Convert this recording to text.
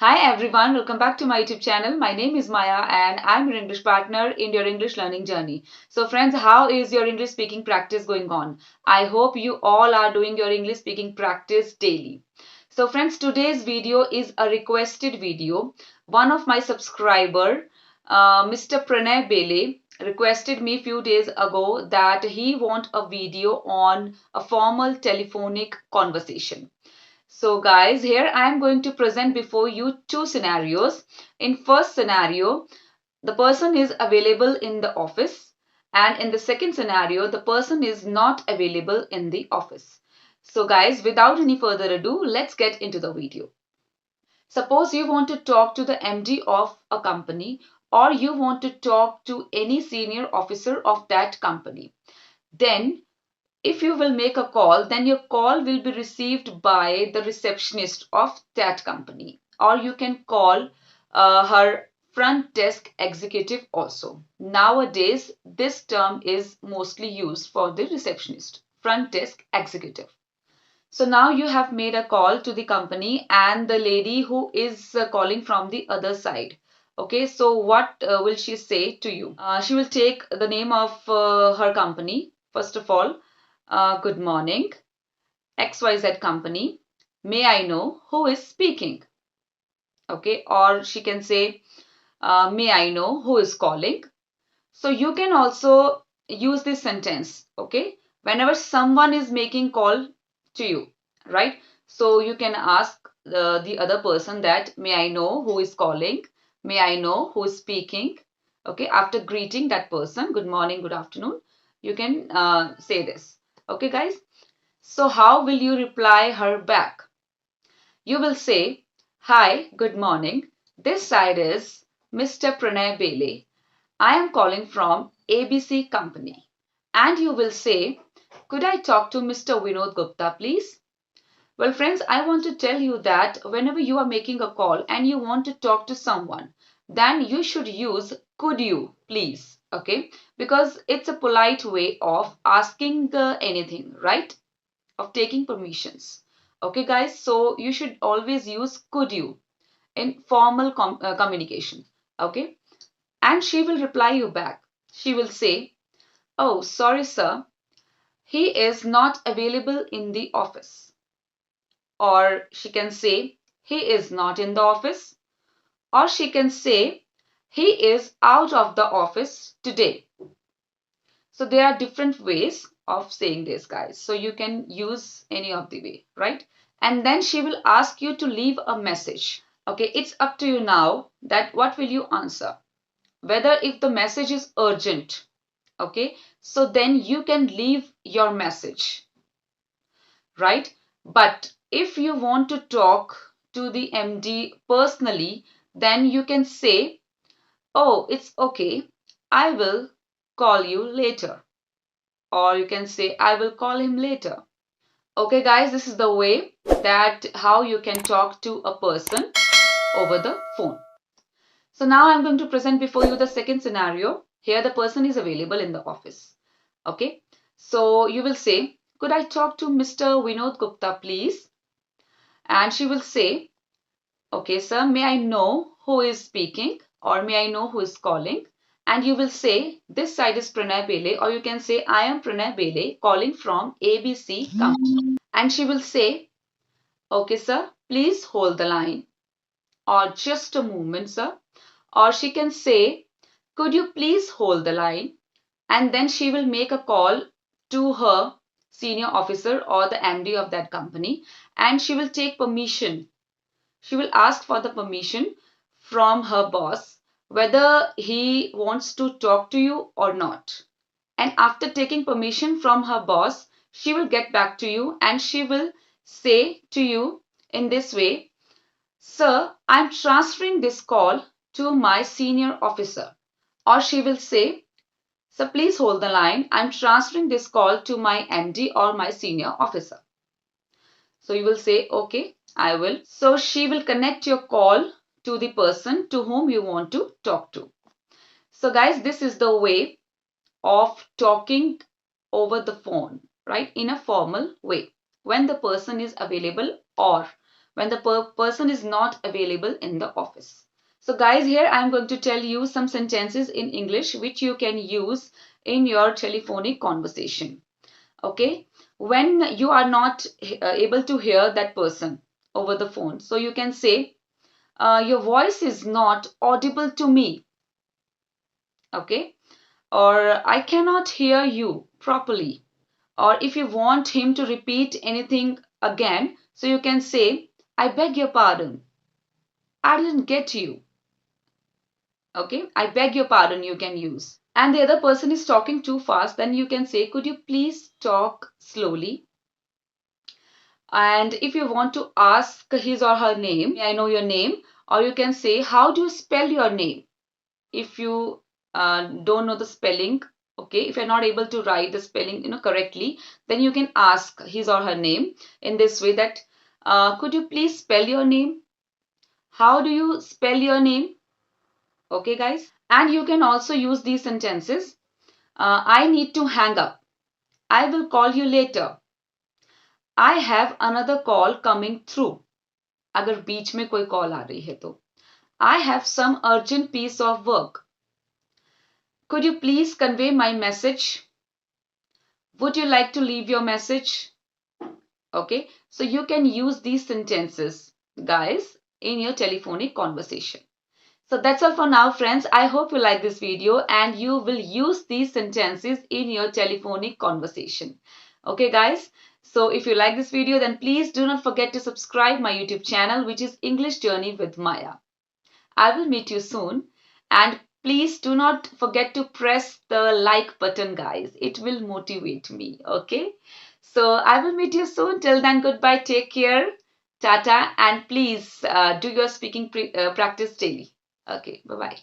Hi everyone, welcome back to my YouTube channel. My name is Maya and I'm your English partner in your English learning journey. So friends, how is your English speaking practice going on? I hope you all are doing your English speaking practice daily. So friends, today's video is a requested video. One of my subscriber, Mr. Pranay Bele, requested me a few days ago that he want a video on a formal telephonic conversation. So guys, here I am going to present before you two scenarios. In first scenario, the person is available in the office, and in the second scenario, the person is not available in the office. So guys, without any further ado, let's get into the video. Suppose you want to talk to the MD of a company, or you want to talk to any senior officer of that company. Then if you will make a call, then your call will be received by the receptionist of that company, or you can call her front desk executive also. Nowadays, this term is mostly used for the receptionist, front desk executive. So now you have made a call to the company and the lady who is calling from the other side. Okay, so what will she say to you? She will take the name of her company. First of all, good morning, XYZ company. May I know who is speaking? Okay, or she can say, may I know who is calling? So you can also use this sentence, okay, whenever someone is making call to you, right? So you can ask the other person that, may I know who is calling? May I know who is speaking? Okay, after greeting that person, good morning, good afternoon, you can say this. Okay, guys. So how will you reply her back? You will say, hi, good morning. This side is Mr. Pranay Bele. I am calling from ABC company. And you will say, could I talk to Mr. Vinod Gupta, please? Well, friends, I want to tell you that whenever you are making a call and you want to talk to someone, then you should use could you, please, okay? Because it's a polite way of asking anything, right? Of taking permissions. Okay, guys, so you should always use could you in formal communication, okay? And she will reply you back. She will say, oh, sorry, sir, he is not available in the office. Or she can say, he is not in the office. Or she can say, he is out of the office today. So there are different ways of saying this, guys. So you can use any of the way, right? And then she will ask you to leave a message. Okay, it's up to you now that what will you answer? Whether if the message is urgent, okay, so then you can leave your message, right? But if you want to talk to the MD personally, then you can say, oh, it's okay, I will call you later. Or you can say, I will call him later. Okay, guys, this is the way that how you can talk to a person over the phone. So now I'm going to present before you the second scenario. Here the person is available in the office. Okay, so you will say, could I talk to Mr. Vinod Gupta, please? And she will say, okay, sir, may I know who is speaking or may I know who is calling? And you will say, this side is Pranay Bele, or you can say, I am Pranay Bele calling from ABC company. And she will say, okay, sir, please hold the line. Or just a moment, sir. Or she can say, could you please hold the line? And then she will make a call to her senior officer or the MD of that company, and she will take permission. She will ask for the permission from her boss whether he wants to talk to you or not. And after taking permission from her boss, she will get back to you and she will say to you in this way, sir, I'm transferring this call to my senior officer. Or she will say, sir, please hold the line. I'm transferring this call to my MD or my senior officer. So you will say, okay, I will. So she will connect your call to the person to whom you want to talk to. So guys, this is the way of talking over the phone, right? In a formal way when the person is available or when the person is not available in the office. So guys, here I'm going to tell you some sentences in English which you can use in your telephonic conversation. Okay, when you are not able to hear that person over the phone, so you can say, your voice is not audible to me. Okay, or I cannot hear you properly. Or if you want him to repeat anything again, so you can say, I beg your pardon, I didn't get you. Okay, I beg your pardon, you can use. And the other person is talking too fast, then you can say, could you please talk slowly? And if you want to ask his or her name, may I know your name? Or you can say, how do you spell your name? If you don't know the spelling, okay, if you're not able to write the spelling correctly, then you can ask his or her name in this way that, could you please spell your name? How do you spell your name? Okay, guys. And you can also use these sentences. I need to hang up. I will call you later. I have another call coming through. अगर बीच में कोई call आ रही है तो I have some urgent piece of work. Could you please convey my message? Would you like to leave your message? Okay, so you can use these sentences, guys, in your telephonic conversation. So that's all for now, friends. I hope you like this video and you will use these sentences in your telephonic conversation. Okay, guys. So if you like this video, then please do not forget to subscribe my YouTube channel, which is English Journey with Maya. I will meet you soon. And please do not forget to press the like button, guys. It will motivate me. Okay. So I will meet you soon. Till then, goodbye. Take care. Tata. And please do your speaking practice daily. Okay. Bye bye.